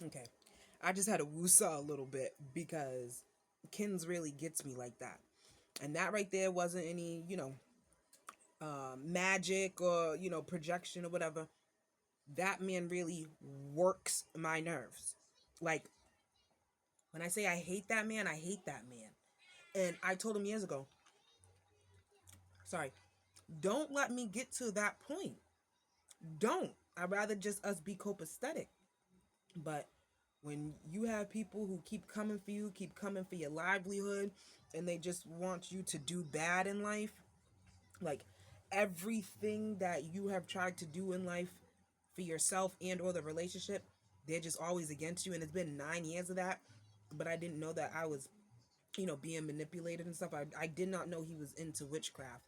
Okay. I just had to woosah a little bit because Kins really gets me like that. And that right there wasn't any, magic or, projection or whatever. That man really works my nerves. Like, when I say I hate that man, I hate that man. And I told him years ago, sorry, don't let me get to that point. Don't. I'd rather just us be copacetic. But when you have people who keep coming for you, keep coming for your livelihood, and they just want you to do bad in life, like everything that you have tried to do in life for yourself and or the relationship, they're just always against you. And it's been 9 years of that, but I didn't know that I was, being manipulated and stuff. I did not know he was into witchcraft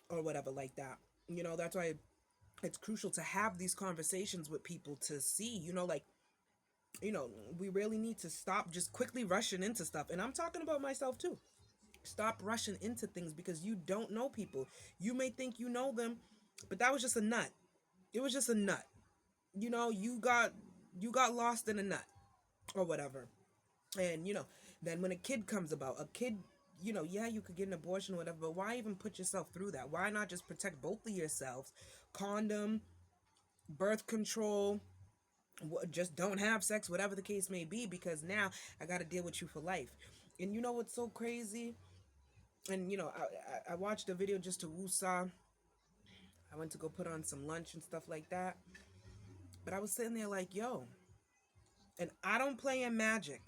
or whatever like that. That's why it's crucial to have these conversations with people to see, like, we really need to stop just quickly rushing into stuff. And I'm talking about myself too. Stop rushing into things because you don't know people. You may think you know them, but that was just a nut. It was just a nut. You got lost in a nut or whatever. And then when a kid comes about, a kid, yeah, you could get an abortion or whatever, but why even put yourself through that? Why not just protect both of yourselves? Condom, birth control, just don't have sex, whatever the case may be, because now I got to deal with you for life. And you know what's so crazy? And I watched a video just to woosah. I went to go put on some lunch and stuff like that. But I was sitting there like, yo, and I don't play in magic,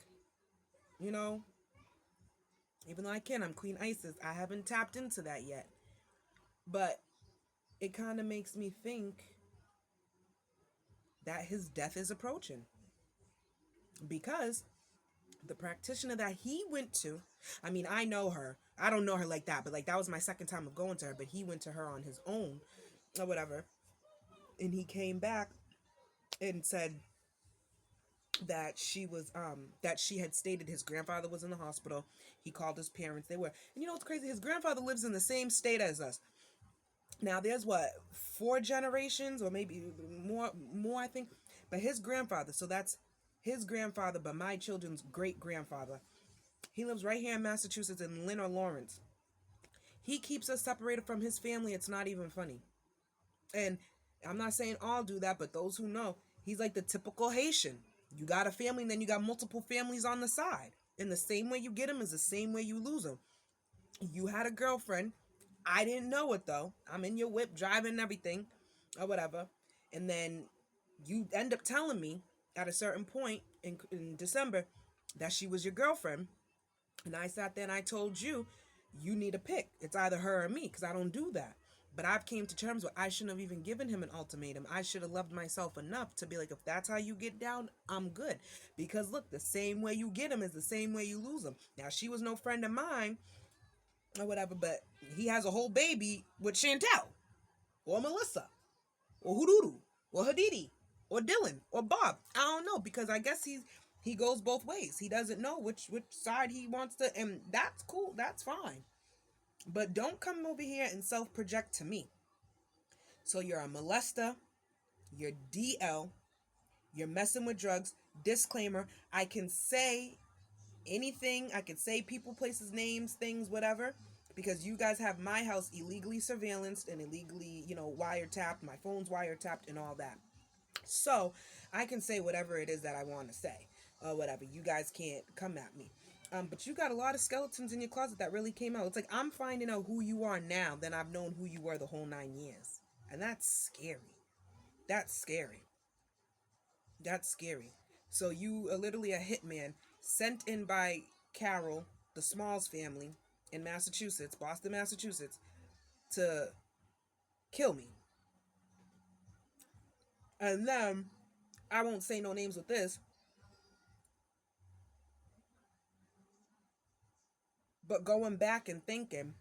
you know, even though I can. I'm Queen Isis. I haven't tapped into that yet. But it kind of makes me think that his death is approaching because the practitioner that he went to, I mean, I know her. I don't know her like that, but like that was my second time of going to her, but he went to her on his own or whatever. And he came back and said that she had stated his grandfather was in the hospital. He called his parents. They were, and you know what's crazy? His grandfather lives in the same state as us. Now there's what, four generations or maybe more I think. But his grandfather, so that's his grandfather, but my children's great grandfather. He lives right here in Massachusetts in Lynn or Lawrence. He keeps us separated from his family. It's not even funny. And I'm not saying all do that, but those who know, he's like the typical Haitian. You got a family, and then you got multiple families on the side. And the same way you get them is the same way you lose them. You had a girlfriend. I didn't know it though. I'm in your whip driving and everything or whatever. And then you end up telling me at a certain point in December that she was your girlfriend. And I sat there and I told you, you need a pick. It's either her or me because I don't do that. But I've came to terms with I shouldn't have even given him an ultimatum. I should have loved myself enough to be like, if that's how you get down, I'm good. Because look, the same way you get him is the same way you lose him. Now, she was no friend of mine or whatever, but he has a whole baby with Chantel or Melissa or Huduru or Hadidi or Dylan or Bob. I don't know because I guess he goes both ways. He doesn't know which side he wants to, and that's cool. That's fine. But don't come over here and self project to me. So you're a molester, you're DL, you're messing with drugs. Disclaimer, I can say anything. I can say people, places, names, things, whatever, because you guys have my house illegally surveillanced and illegally, wiretapped. My phone's wiretapped and all that. So I can say whatever it is that I want to say or whatever. You guys can't come at me. But you got a lot of skeletons in your closet that really came out. It's like I'm finding out who you are now than I've known who you were the whole 9 years. And that's scary. That's scary. That's scary. So you are literally a hitman sent in by Carol, the Smalls family in Massachusetts, Boston, Massachusetts, to kill me. And then I won't say no names with this, but going back and thinking,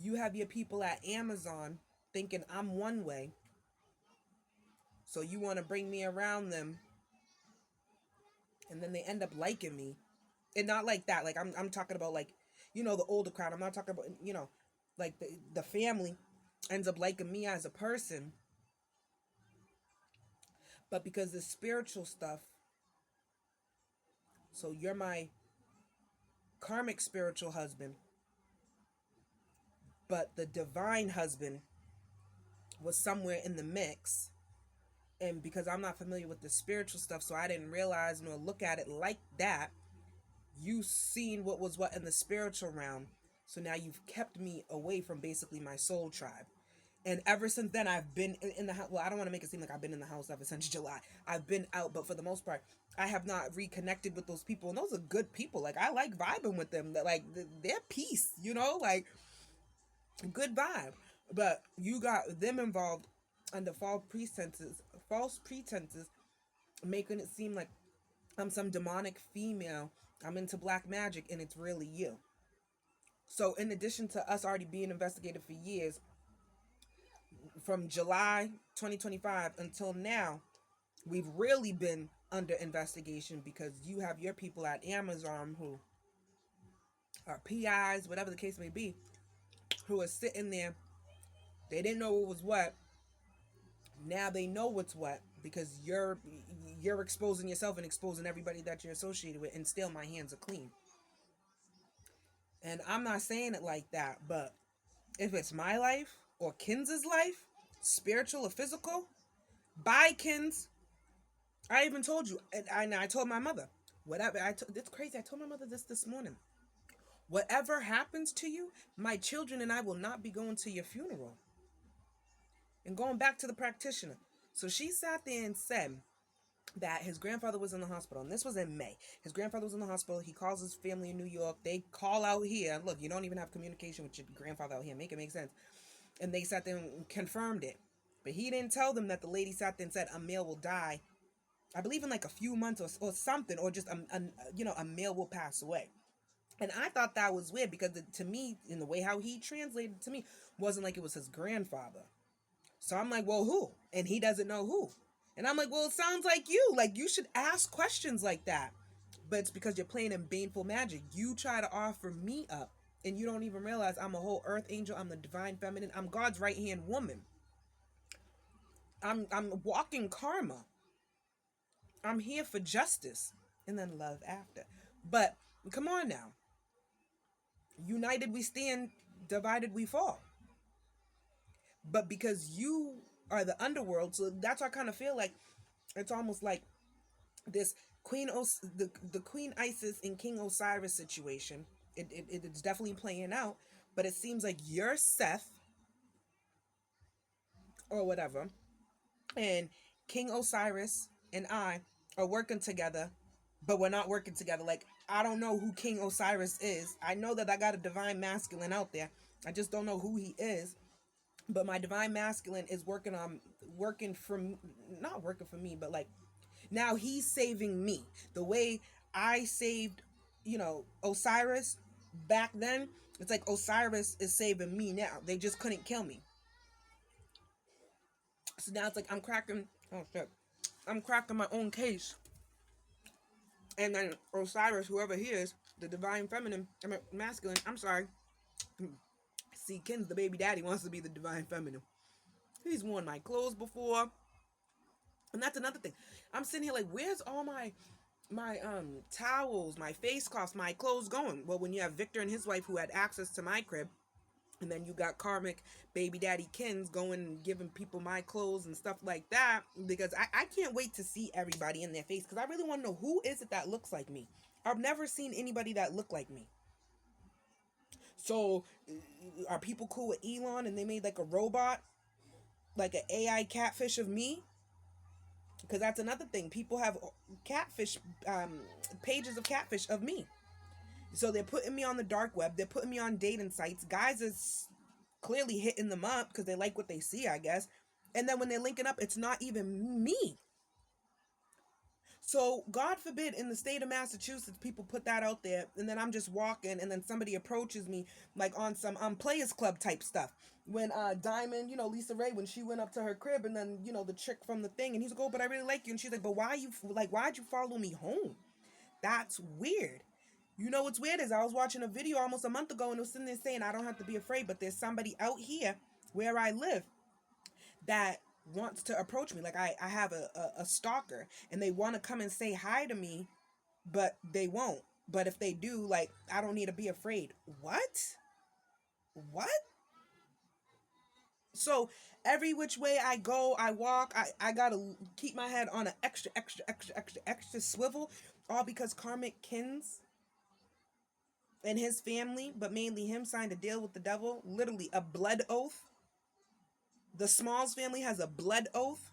you have your people at Amazon thinking I'm one way, so you want to bring me around them, and then they end up liking me, and not like that. Like I'm talking about like, the older crowd. I'm not talking about like the family ends up liking me as a person, But because the spiritual stuff, so you're my karmic spiritual husband, but the divine husband was somewhere in the mix. And because I'm not familiar with the spiritual stuff, so I didn't realize nor look at it like that, you seen what was what in the spiritual realm. So now you've kept me away from basically my soul tribe. And ever since then, I've been in the house. Well, I don't want to make it seem like I've been in the house ever since July. I've been out, but for the most part, I have not reconnected with those people. And those are good people. Like, I like vibing with them. Like, they're peace, like, good vibe. But you got them involved under false pretenses, making it seem like I'm some demonic female. I'm into black magic, and it's really you. So, in addition to us already being investigated for years, from July 2025 until now, we've really been under investigation because you have your people at Amazon who are PIs, whatever the case may be, who are sitting there. They didn't know what was what. Now they know what's what because you're exposing yourself and exposing everybody that you're associated with, and still my hands are clean. And I'm not saying it like that, but if it's my life or Kins's life, spiritual or physical, bye, Kins. I even told you, and I told my mother, whatever. It's crazy. I told my mother this morning. Whatever happens to you, my children and I will not be going to your funeral. And going back to the practitioner. So she sat there and said that his grandfather was in the hospital. And this was in May. His grandfather was in the hospital. He calls his family in New York. They call out here. Look, you don't even have communication with your grandfather out here. Make it make sense. And they sat there and confirmed it. But he didn't tell them that the lady sat there and said a male will die, I believe in like a few months or something, or just a male will pass away. And I thought that was weird because to me, in the way how he translated to me, wasn't like it was his grandfather. So I'm like, well, who? And he doesn't know who. And I'm like, well, it sounds like you. Like, you should ask questions like that. But it's because you're playing in baneful magic. You try to offer me up, and you don't even realize I'm a whole earth angel. I'm the divine feminine. I'm God's right-hand woman. I'm walking karma. I'm here for justice. And then love after. But come on now. United we stand, divided we fall. But because you are the underworld, so that's why I kind of feel like it's almost like this the Queen Isis and King Osiris situation. It's definitely playing out, but it seems like you're Seth or whatever, and King Osiris and I are working together, but we're not working together. Like, I don't know who King Osiris is. I know that I got a divine masculine out there. I just don't know who he is. But my divine masculine is not working for me, but like now he's saving me. The way I saved, Osiris back then, it's like Osiris is saving me now. They just couldn't kill me. So now it's like I'm cracking my own case. And then Osiris, whoever he is, the divine feminine, masculine, I'm sorry. See, Ken's the baby daddy wants to be the divine feminine. He's worn my clothes before. And that's another thing. I'm sitting here like, where's all my towels, my face cloths, my clothes going? Well, when you have Victor and his wife who had access to my crib, and then you got Karmic baby daddy Kins going and giving people my clothes and stuff like that, because I can't wait to see everybody in their face, because I really want to know who is it that looks like me. I've never seen anybody that looked like me. So, are people cool with Elon and they made like a robot, like an AI catfish of me? Because that's another thing. People have catfish, pages of catfish of me. So they're putting me on the dark web. They're putting me on dating sites. Guys is clearly hitting them up because they like what they see, I guess. And then when they're linking up, it's not even me. So, God forbid, in the state of Massachusetts, people put that out there, and then I'm just walking, and then somebody approaches me, like on some Players Club type stuff. When Diamond, Lisa Ray, when she went up to her crib, and then, the chick from the thing, and he's like, oh, but I really like you. And she's like, but why'd you follow me home? That's weird. You know what's weird is I was watching a video almost a month ago, and it was sitting there saying, I don't have to be afraid, but there's somebody out here where I live that wants to approach me. Like I have a stalker and they want to come and say hi to me, but they won't. But if they do, like, I don't need to be afraid. What? What? So every which way I go, I walk, I gotta keep my head on an extra, extra, extra, extra, extra swivel, all because Karmic Kins and his family, but mainly him, signed a deal with the devil, literally a blood oath. The Smalls family has a blood oath.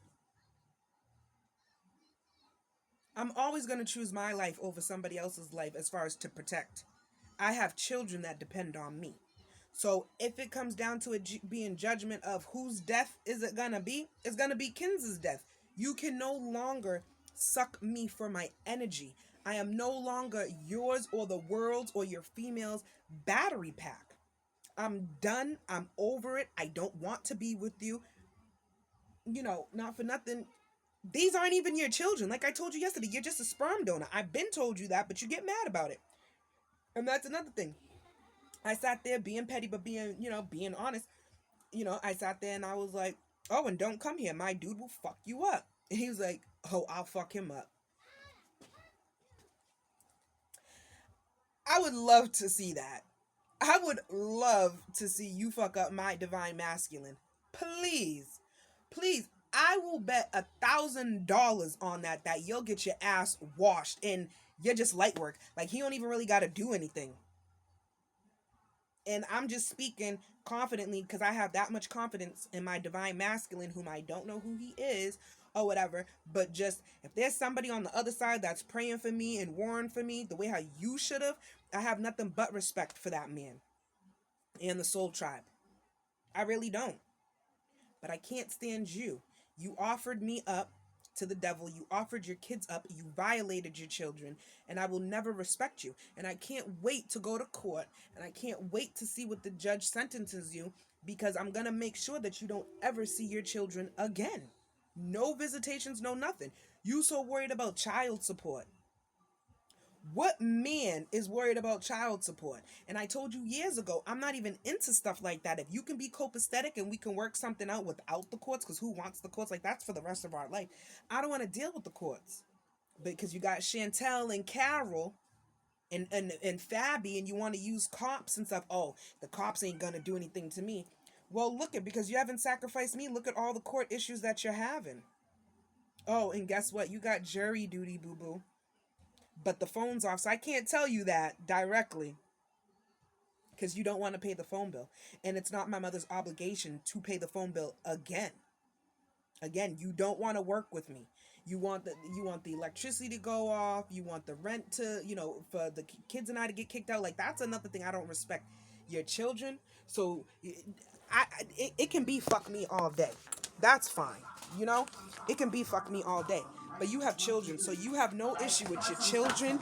I'm always going to choose my life over somebody else's life as far as to protect. I have children that depend on me. So if it comes down to it being judgment of whose death is it going to be, it's going to be Kins's death. You can no longer suck me for my energy. I am no longer yours or the world's or your female's battery pack. I'm done. I'm over it. I don't want to be with you. Not for nothing. These aren't even your children. Like I told you yesterday, you're just a sperm donor. I've been told you that, but you get mad about it. And that's another thing. I sat there being petty, but being honest. I sat there and I was like, oh, and don't come here. My dude will fuck you up. And he was like, oh, I'll fuck him up. I would love to see that. I would love to see you fuck up my divine masculine. Please. Please. I will bet $1,000 on that you'll get your ass washed and you're just light work. Like he don't even really got to do anything. And I'm just speaking confidently because I have that much confidence in my divine masculine, whom I don't know who he is or whatever. But just if there's somebody on the other side that's praying for me and warring for me the way how you should have, I have nothing but respect for that man and the soul tribe. I really don't. But I can't stand you. You offered me up to the devil. You offered your kids up. You violated your children. And I will never respect you. And I can't wait to go to court. And I can't wait to see what the judge sentences you. Because I'm going to make sure that you don't ever see your children again. No visitations, no nothing. You so worried about child support. What man is worried about child support? And I told you years ago, I'm not even into stuff like that. If you can be copacetic and we can work something out without the courts, because who wants the courts? Like, that's for the rest of our life. I don't want to deal with the courts. Because you got Chantel and Carol and Fabi, and you want to use cops and stuff. Oh, the cops ain't going to do anything to me. Well, look at, because you haven't sacrificed me, look at all the court issues that you're having. Oh, and guess what? You got jury duty, boo-boo. But the phone's off, so I can't tell you that directly because you don't want to pay the phone bill. And it's not my mother's obligation to pay the phone bill again. Again, you don't want to work with me. You want the electricity to go off. You want the rent to, for the kids and I to get kicked out. Like, that's another thing I don't respect. Your children. So it can be fuck me all day. That's fine. It can be fuck me all day. But you have children, so you have no issue with your children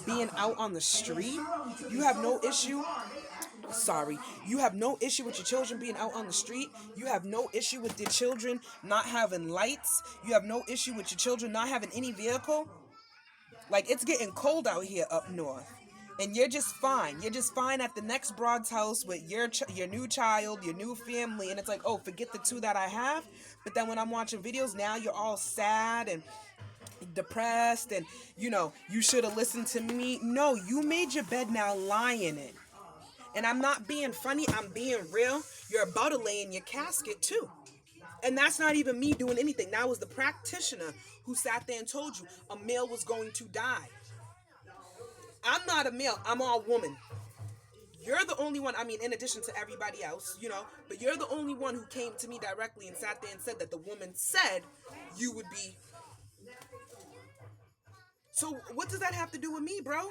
being out on the street. You have no issue. Sorry. You have no issue with your children being out on the street. You have no issue with your children not having lights. You have no issue with your children not having any vehicle. Like, it's getting cold out here up north. And you're just fine. You're just fine at the next broad's house with your new child, your new family. And it's like, oh, forget the two that I have. But then when I'm watching videos, now you're all sad and depressed and you should have listened to me. No, you made your bed, now lie in it. And I'm not being funny, I'm being real. You're about to lay in your casket too. And that's not even me doing anything. That was the practitioner who sat there and told you a male was going to die. I'm not a male, I'm all woman. You're the only one, in addition to everybody else, but you're the only one who came to me directly and sat there and said that the woman said you would be. So what does that have to do with me, bro?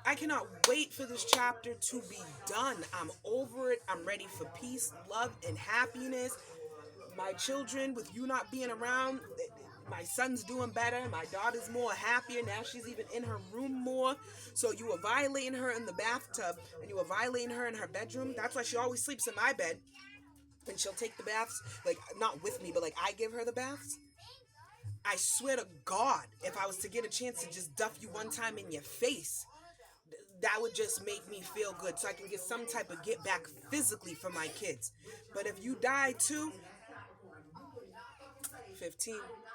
I cannot wait for this chapter to be done. I'm over it. I'm ready for peace, love, and happiness. My children, with you not being around, my son's doing better. My daughter's more happier. Now she's even in her room more. So you were violating her in the bathtub, and you were violating her in her bedroom. That's why she always sleeps in my bed. And she'll take the baths, like, not with me, but, like, I give her the baths. I swear to God, if I was to get a chance to just duff you one time in your face, that would just make me feel good so I can get some type of get back physically for my kids. But if you die too, 15.